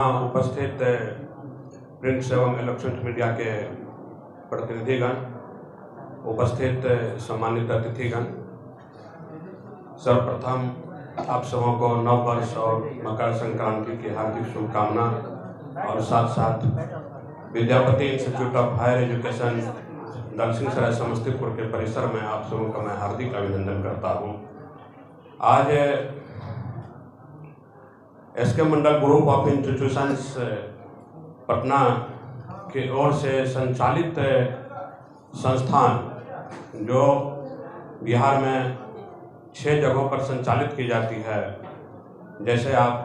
उपस्थित प्रिंट एवं electronic media के प्रतिनिधिगण, उपस्थित सम्मानित अतिथिगण, सर्वप्रथम आप सबों को नव वर्ष और मकर संक्रांति की हार्दिक शुभकामना और साथ साथ Vidyapati institute of higher education Dalsinghsarai Samastipur के परिसर में आप सबों का मैं हार्दिक अभिनंदन करता हूँ। आज SK Mandal group of institutions Patna की ओर से संचालित संस्थान जो बिहार में 6 जगहों पर संचालित की जाती है, जैसे आप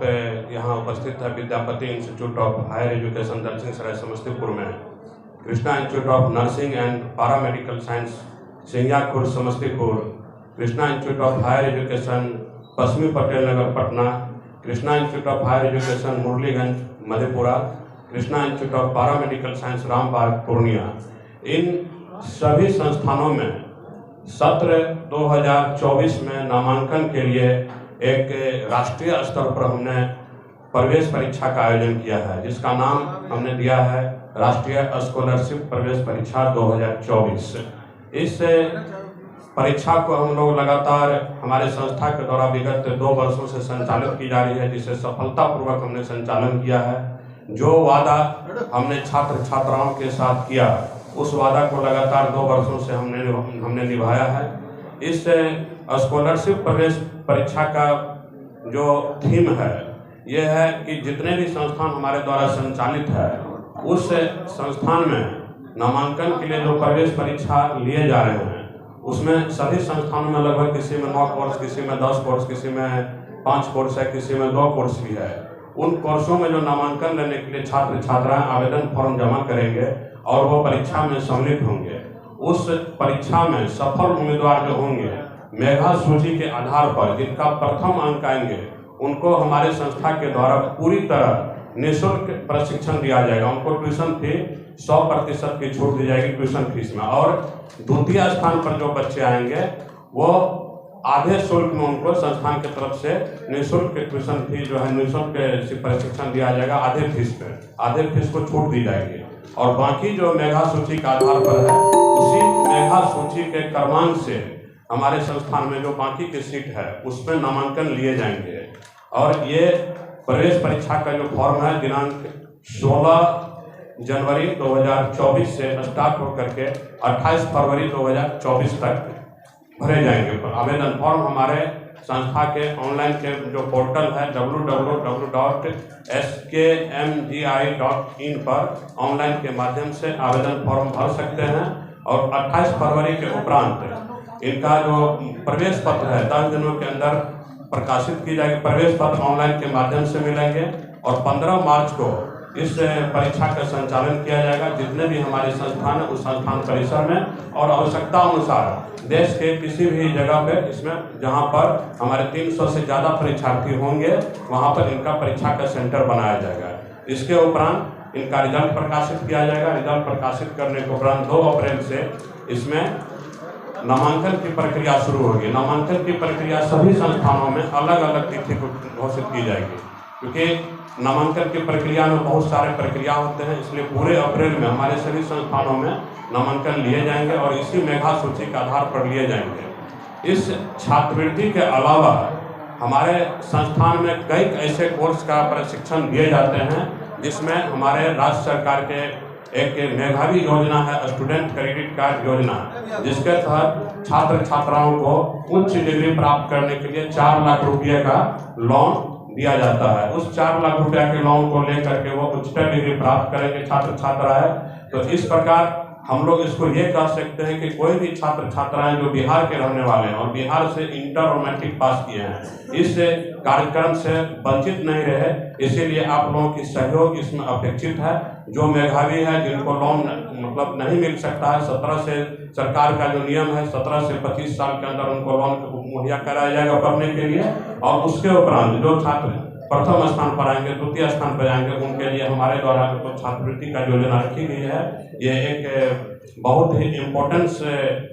यहाँ उपस्थित है Vidyapati institute of higher education Dalsinghsarai Samastipur में, Krishna institute of nursing and paramedical science Singhiyakhurd Samastipur, Krishna institute of higher education पश्चिमी Patel Nagar Patna, Krishna institute of higher education Murliganj Madhepura, Krishna institute of paramedical science Rambagh Purnia. इन सभी संस्थानों में सत्र 2024 में नामांकन के लिए एक राष्ट्रीय स्तर पर हमने प्रवेश परीक्षा का आयोजन किया है, जिसका नाम हमने दिया है राष्ट्रीय स्कॉलरशिप प्रवेश परीक्षा 2024। इस परीक्षा को हम लोग लगातार हमारे संस्था के द्वारा विगत 2 वर्षों से संचालित की जा रही है, जिसे सफलतापूर्वक हमने संचालन किया है। जो वादा हमने छात्र छात्राओं के साथ किया, उस वादा को लगातार 2 वर्षों से हमने निभाया है। इस स्कॉलरशिप प्रवेश परीक्षा का जो थीम है, ये है कि जितने भी संस्थान हमारे द्वारा संचालित है, उस संस्थान में नामांकन के लिए जो प्रवेश परीक्षा लिए जा रहे हैं, उसमें सभी संस्थानों में लगभग किसी में 9 कोर्स, किसी में 10 कोर्स, किसी में 5 कोर्स है, किसी में 2 कोर्स भी है। उन कोर्सों में जो नामांकन लेने के लिए छात्र छात्राएं आवेदन फॉर्म जमा करेंगे और वो परीक्षा में सम्मिलित होंगे। उस परीक्षा में सफल उम्मीदवार जो होंगे, मेधा सूची के आधार पर जिनका प्रथम अंक आएंगे, उनको हमारे संस्था के द्वारा पूरी तरह निःशुल्क प्रशिक्षण दिया जाएगा। उनको ट्यूशन फी 100% की छूट दी जाएगी ट्यूशन फीस में, और द्वितीय स्थान पर जो बच्चे आएंगे वो आधे शुल्क में उनको संस्थान की तरफ से निःशुल्क ट्यूशन फी जो है निःशुल्क प्रशिक्षण दिया जाएगा। आधे फीस को छूट दी जाएगी, और बाकी जो मेधा सूची के आधार पर है, उसी मेधा सूची के क्रमांक से हमारे संस्थान में जो बाकी की सीट है उसमें नामांकन लिए जाएंगे। और ये प्रवेश परीक्षा का जो फॉर्म है, दिनांक 16 जनवरी 2024 से स्टार्ट होकर के 28 फरवरी 2024 तक भरे जाएंगे। आवेदन फॉर्म हमारे संस्था के ऑनलाइन के जो पोर्टल है www.skmgi.in पर ऑनलाइन के माध्यम से आवेदन फॉर्म भर सकते हैं। और 28 फरवरी के उपरांत इनका जो प्रवेश पत्र है 10 दिनों के अंदर प्रकाशित की जाएगी। प्रवेश पत्र ऑनलाइन के माध्यम से मिलेंगे, और 15 मार्च को इस परीक्षा का संचालन किया जाएगा। जितने भी हमारे संस्थान है उस संस्थान परिसर में और आवश्यकता अनुसार देश के किसी भी जगह पे इसमें जहां पर हमारे 300 से ज़्यादा परीक्षार्थी होंगे, वहां पर इनका परीक्षा का सेंटर बनाया जाएगा। इसके उपरांत इनका रिजल्ट प्रकाशित किया जाएगा। रिजल्ट प्रकाशित करने के उपरांत 2 अप्रैल से इसमें नामांकन की प्रक्रिया शुरू होगी। नामांकन की प्रक्रिया सभी संस्थानों में अलग अलग तिथि को घोषित की जाएगी, क्योंकि नामांकन की प्रक्रिया में बहुत सारे प्रक्रिया होते हैं, इसलिए पूरे अप्रैल में हमारे सभी संस्थानों में नामांकन लिए जाएंगे और इसी मेधा सूची के आधार पर लिए जाएंगे। इस छात्रवृत्ति के अलावा हमारे संस्थान में कई ऐसे कोर्स का प्रशिक्षण दिए जाते हैं, जिसमें हमारे राज्य सरकार के एक मेधावी योजना है, स्टूडेंट क्रेडिट कार्ड योजना, जिसके तहत छात्र छात्राओं को उच्च डिग्री प्राप्त करने के लिए 4 लाख रुपये का लोन दिया जाता है। उस 4 लाख रुपया के लोन को लेकर के वो उच्चतर डिग्री प्राप्त करेंगे छात्र छात्राएं। तो इस प्रकार हम लोग इसको ये कह सकते हैं कि कोई भी छात्र छात्राएं जो बिहार के रहने वाले हैं और बिहार से इंटर और मैट्रिक पास किए हैं, इस कार्यक्रम से वंचित नहीं रहे। इसीलिए आप लोगों की सहयोग इसमें अपेक्षित है। जो मेधावी है, जिनको लोन मतलब नहीं मिल सकता है, 17 से सरकार का जो नियम है 17 से 25 साल के अंदर उनको लोन मुहैया कराया जाएगा पढ़ने के लिए। और उसके उपरांत जो छात्र प्रथम स्थान पर आएंगे, द्वितीय स्थान पर आएंगे, उनके लिए हमारे द्वारा तो छात्रवृत्ति का योजना रखी गई है। ये एक बहुत ही इम्पोर्टेंट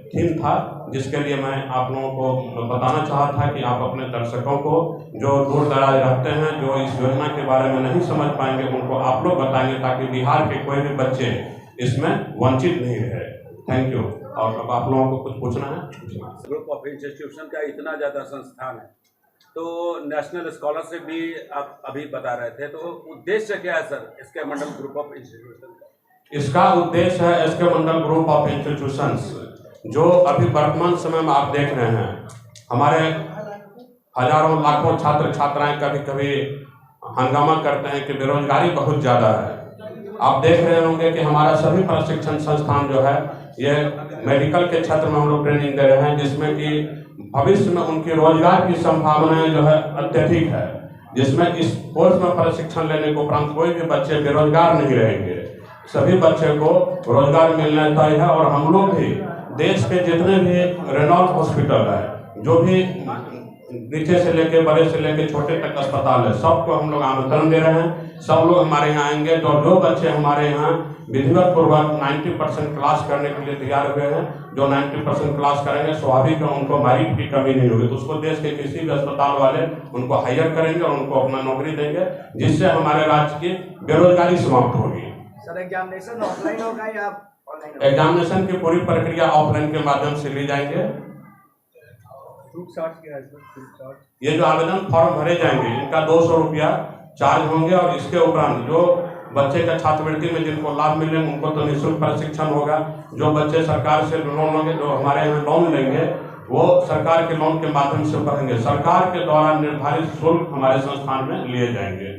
थीम था, जिसके लिए मैं आप लोगों को बताना चाहा था कि आप अपने दर्शकों को जो दूर दराज रहते हैं, जो इस योजना के बारे में नहीं समझ पाएंगे, उनको आप लोग बताएंगे ताकि बिहार के कोई भी बच्चे इसमें वंचित नहीं रहे। Thank you. और अब आप लोगों को कुछ पूछना है? ग्रुप ऑफ इंस्टीट्यूशन का इतना ज़्यादा संस्थान है, तो नेशनल स्कॉलरशिप भी आप अभी बता रहे थे, तो उद्देश्य क्या है sir SK Mandal group of institution का? इसका उद्देश्य है SK Mandal group of institutions, जो अभी वर्तमान समय में आप देख रहे हैं, हमारे हजारों लाखों छात्र छात्राएं कभी कभी हंगामा करते हैं कि बेरोजगारी बहुत ज़्यादा है। आप देख रहे होंगे कि हमारा सभी प्रशिक्षण संस्थान जो है ये मेडिकल के क्षेत्र में हम लोग ट्रेनिंग दे रहे हैं, जिसमें कि भविष्य में उनकी रोजगार की संभावनाएं जो है अत्यधिक है, जिसमें इस कोर्स में प्रशिक्षण लेने के उपरांत कोई भी बच्चे बेरोजगार नहीं रहेंगे, सभी बच्चे को रोजगार मिलना तय है। और हम लोग भी देश के जितने भी रेनॉल्ट हॉस्पिटल है, जो भी नीचे से लेके बड़े से लेके छोटे तक अस्पताल है, सबको हम लोग आमंत्रण दे रहे हैं। सब लोग हमारे यहाँ आएंगे। जो बच्चे हमारे यहाँ विधिवत पूर्वक 90% क्लास करने के लिए तैयार हुए हैं, जो 90% क्लास करेंगे, स्वाभाविक है उनको मेरिट की कमी नहीं होगी, तो उसको देश के किसी भी अस्पताल वाले उनको हायर करेंगे और उनको अपना नौकरी देंगे, जिससे हमारे राज्य की बेरोजगारी समाप्त होगी। सर एग्जामिनेशन ऑफलाइन होगा या ऑनलाइन? एग्जामिनेशन की पूरी प्रक्रिया ऑफलाइन के माध्यम से ली जाएंगे। ये जो आवेदन फॉर्म भरे जाएंगे, इनका 200 रुपया चार्ज होंगे, और इसके उपरांत जो बच्चे का छात्रवृत्ति में जिनको लाभ मिलेंगे उनको तो निःशुल्क प्रशिक्षण होगा। जो बच्चे सरकार से लोन लेंगे, जो हमारे यहाँ लोन लेंगे, वो सरकार के लोन के माध्यम से भरेंगे। सरकार के द्वारा निर्धारित शुल्क हमारे संस्थान में लिए जाएंगे।